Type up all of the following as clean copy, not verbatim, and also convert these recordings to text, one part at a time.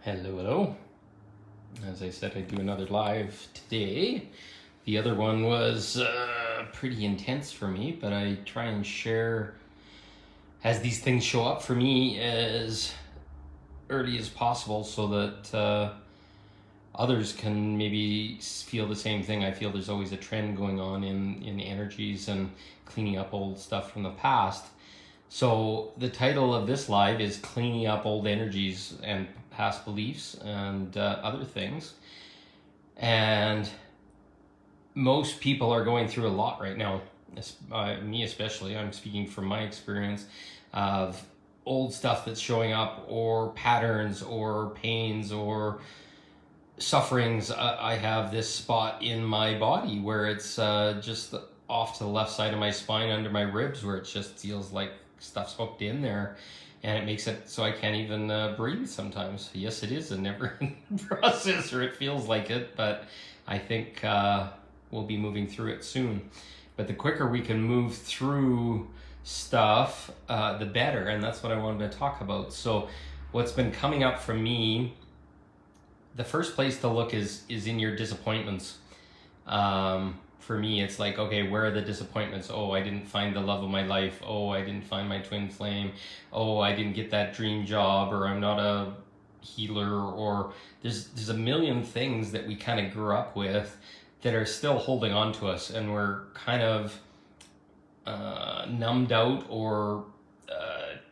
Hello, hello. As I said, I'd do another live today. The other one was pretty intense for me, but I try and share as these things show up for me as early as possible so that others can maybe feel the same thing. I feel there's always a trend going on in energies and cleaning up old stuff from the past. So the title of this live is Cleaning Up Old Energies and Past Beliefs and other things. And most people are going through a lot right now, me especially. I'm speaking from my experience of old stuff that's showing up, or patterns or pains or sufferings. I have this spot in my body where it's just off to the left side of my spine under my ribs, where it just feels like stuff's hooked in there, and it makes it so I can't even breathe sometimes. Yes, it is a never-ending process, or it feels like it, but I think we'll be moving through it soon. But the quicker we can move through stuff, the better, and that's what I wanted to talk about. So what's been coming up for me, the first place to look is in your disappointments. For me, it's like, okay, where are the disappointments? Oh, I didn't find the love of my life. Oh, I didn't find my twin flame. Oh, I didn't get that dream job, or I'm not a healer, or there's a million things that we kind of grew up with that are still holding on to us, and we're kind of numbed out, or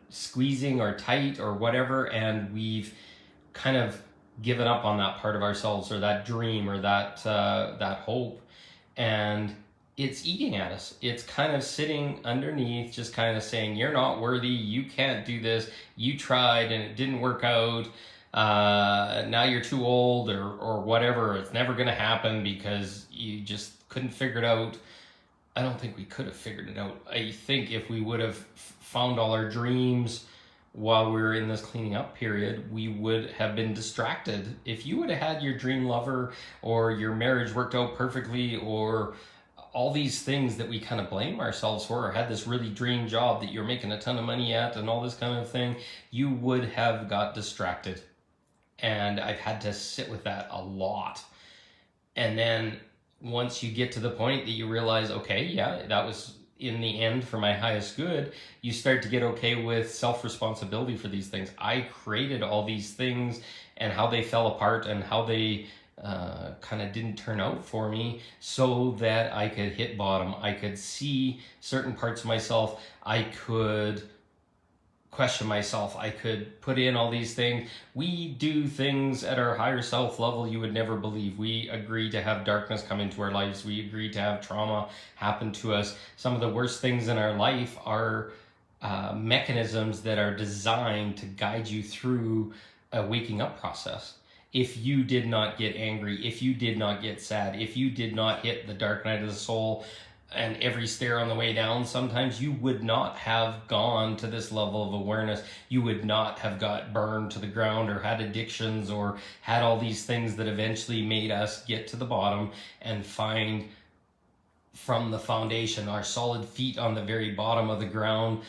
squeezing or tight or whatever, and we've kind of given up on that part of ourselves, or that dream, or that hope. And it's eating at us. It's kind of sitting underneath, just kind of saying, you're not worthy, you can't do this, you tried and it didn't work out, now you're too old, or whatever, it's never going to happen because you just couldn't figure it out. I don't think we could have figured it out. I think if we would have found all our dreams while we were in this cleaning up period, we would have been distracted. If you would have had your dream lover, or your marriage worked out perfectly, or all these things that we kind of blame ourselves for, or had this really dream job that you're making a ton of money at and all this kind of thing, you would have got distracted. And I've had to sit with that a lot. And then once you get to the point that you realize, okay, yeah, that was in the end for my highest good, you start to get okay with self-responsibility for these things. I created all these things, and how they fell apart and how they kind of didn't turn out for me, so that I could hit bottom. I could see certain parts of myself. I could question myself. I could put in all these things. We do things at our higher self level you would never believe. We agree to have darkness come into our lives. We agree to have trauma happen to us. Some of the worst things in our life are mechanisms that are designed to guide you through a waking up process. If you did not get angry, if you did not get sad, if you did not hit the dark night of the soul and every stair on the way down, sometimes you would not have gone to this level of awareness. You would not have got burned to the ground, or had addictions, or had all these things that eventually made us get to the bottom and find from the foundation, our solid feet on the very bottom of the ground.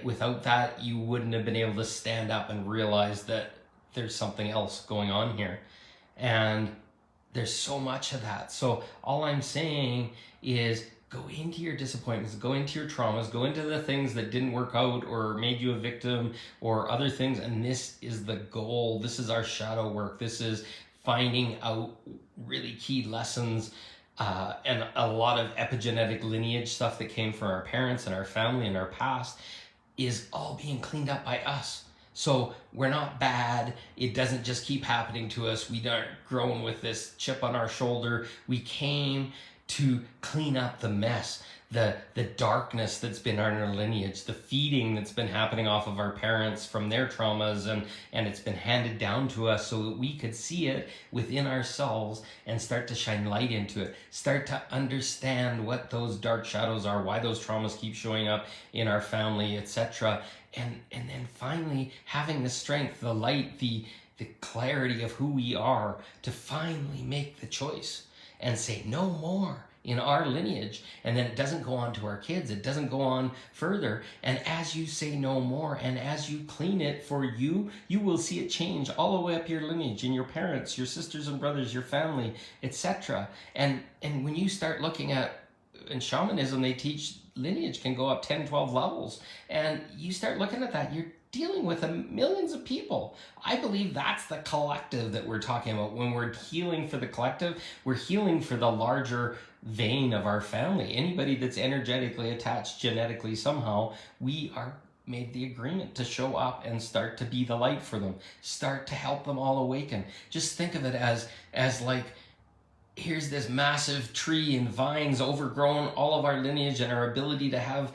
Without that, you wouldn't have been able to stand up and realize that there's something else going on here. And there's so much of that. So all I'm saying is, go into your disappointments, go into your traumas, go into the things that didn't work out or made you a victim or other things. And this is the goal. This is our shadow work. This is finding out really key lessons, and a lot of epigenetic lineage stuff that came from our parents and our family and our past is all being cleaned up by us. So we're not bad. It doesn't just keep happening to us. We aren't grown with this chip on our shoulder. We came to clean up the mess, the darkness that's been in our lineage, the feeding that's been happening off of our parents from their traumas, and it's been handed down to us so that we could see it within ourselves and start to shine light into it, start to understand what those dark shadows are, why those traumas keep showing up in our family, etc. And then finally having the strength, the light, the clarity of who we are to finally make the choice and say, no more. in our lineage, and then it doesn't go on to our kids, it doesn't go on further. And as you say no more, and as you clean it for you, you will see it change all the way up your lineage, in your parents, your sisters and brothers, your family, etc. And when you start looking at, in shamanism, they teach lineage can go up 10, 12 levels, and you start looking at that, you're dealing with millions of people. I believe that's the collective that we're talking about. When we're healing for the collective, we're healing for the larger vein of our family. Anybody that's energetically attached genetically somehow, we are made the agreement to show up and start to be the light for them, start to help them all awaken. Just think of it as like, here's this massive tree and vines overgrown all of our lineage and our ability to have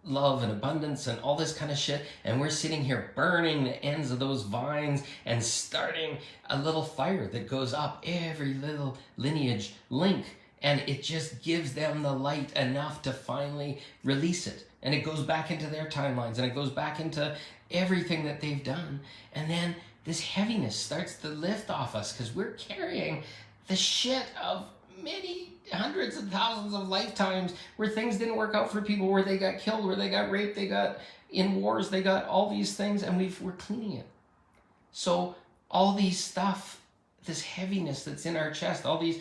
love and abundance and all this kind of shit, and we're sitting here burning the ends of those vines and starting a little fire that goes up every little lineage link, and it just gives them the light enough to finally release it, and it goes back into their timelines, and it goes back into everything that they've done. And then this heaviness starts to lift off us, because we're carrying the shit of many hundreds of thousands of lifetimes where things didn't work out for people, where they got killed, where they got raped, they got in wars, they got all these things, and we're cleaning it. So all these stuff, this heaviness that's in our chest, all these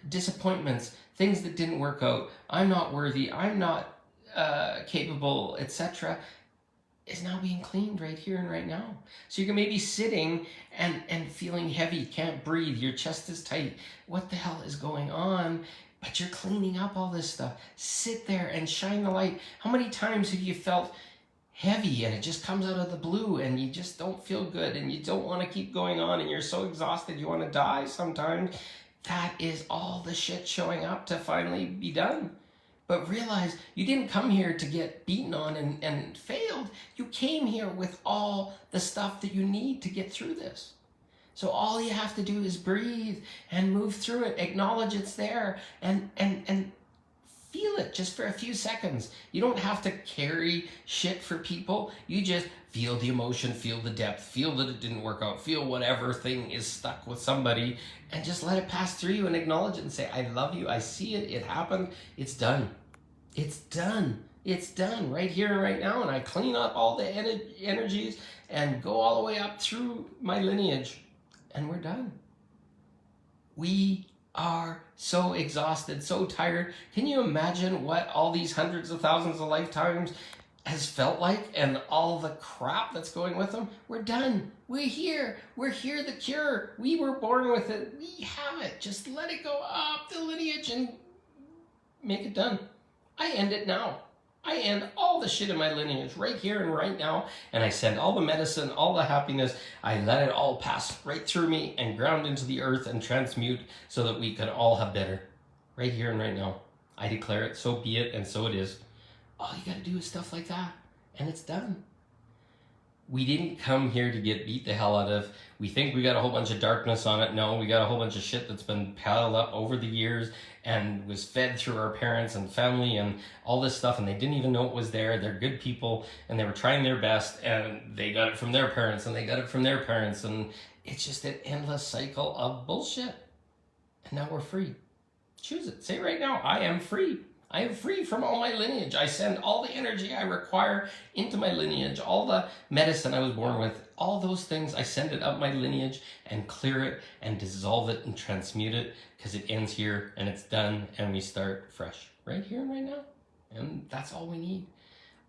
disappointments, things that didn't work out, I'm not worthy, I'm not capable, etc., is now being cleaned right here and right now. So you're maybe sitting and feeling heavy, can't breathe, your chest is tight. What the hell is going on? But you're cleaning up all this stuff. Sit there and shine the light. How many times have you felt heavy and it just comes out of the blue and you just don't feel good and you don't want to keep going on and you're so exhausted you want to die sometimes? That is all the shit showing up to finally be done. But realize you didn't come here to get beaten on and failed. You came here with all the stuff that you need to get through this. So all you have to do is breathe and move through it. Acknowledge it's there and feel it just for a few seconds. You don't have to carry shit for people. You just feel the emotion, feel the depth, feel that it didn't work out, feel whatever thing is stuck with somebody, and just let it pass through you and acknowledge it and say, I love you, I see it, it happened, it's done. It's done. It's done right here and right now, and I clean up all the energies and go all the way up through my lineage, and we're done. We are so exhausted, so tired. Can you imagine what all these hundreds of thousands of lifetimes has felt like and all the crap that's going with them? We're done. We're here. We're here, the cure. We were born with it. We have it. Just let it go up the lineage and make it done. I end it now. I end all the shit in my lineage right here and right now, and I send all the medicine, all the happiness, I let it all pass right through me and ground into the earth and transmute so that we could all have better. Right here and right now. I declare it, so be it, and so it is. All you gotta do is stuff like that, and it's done. We didn't come here to get beat the hell out of. We think we got a whole bunch of darkness on it. No, we got a whole bunch of shit that's been piled up over the years and was fed through our parents and family and all this stuff, and they didn't even know it was there. They're good people, and they were trying their best, and they got it from their parents, and they got it from their parents, and it's just an endless cycle of bullshit. And now we're free. Choose it. Say right now, I am free. I am free from all my lineage. I send all the energy I require into my lineage, all the medicine I was born with, all those things, I send it up my lineage and clear it and dissolve it and transmute it, because it ends here and it's done and we start fresh right here and right now. And that's all we need.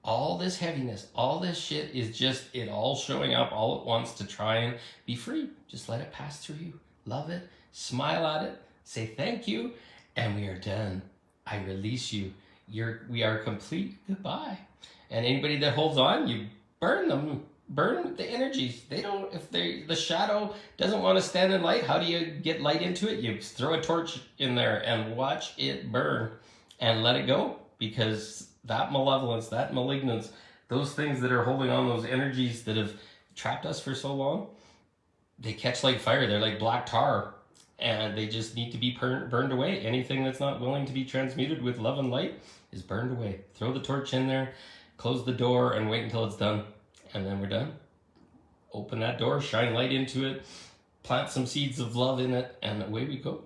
All this heaviness, all this shit is just it all showing up all at once to try and be free. Just let it pass through you. Love it. Smile at it. Say thank you. And we are done. I release you. We are complete. Goodbye. And anybody that holds on, you burn them. Burn the energies. They don't, if the shadow doesn't want to stand in light, how do you get light into it? You throw a torch in there and watch it burn and let it go, because that malevolence, that malignance, those things that are holding on, those energies that have trapped us for so long, they catch like fire. They're like black tar. And they just need to be burned away. Anything that's not willing to be transmuted with love and light is burned away. Throw the torch in there, close the door, and wait until it's done. And then we're done. Open that door, shine light into it, plant some seeds of love in it, and away we go.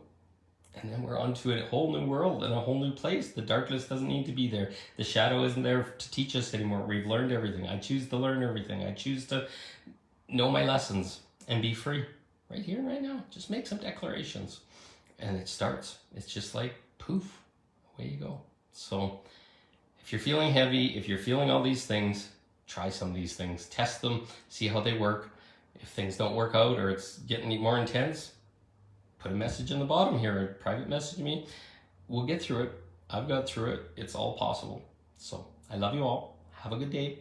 And then we're onto a whole new world and a whole new place. The darkness doesn't need to be there. The shadow isn't there to teach us anymore. We've learned everything. I choose to learn everything. I choose to know my lessons and be free. Right here, right now. Just make some declarations. And it starts. It's just like poof, away you go. So if you're feeling heavy, if you're feeling all these things, try some of these things. Test them, see how they work. If things don't work out or it's getting more intense, put a message in the bottom here, or private message me. We'll get through it. I've got through it. It's all possible. So I love you all. Have a good day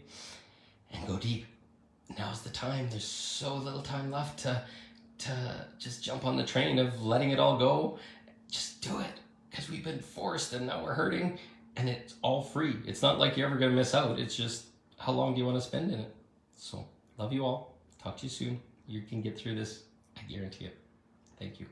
and go deep. Now's the time. There's so little time left to just jump on the train of letting it all go. Just do it, because we've been forced and now we're hurting, and it's all free. It's not like you're ever going to miss out. It's just, how long do you want to spend in it? So love you all. Talk to you soon. You can get through this. I guarantee it. Thank you.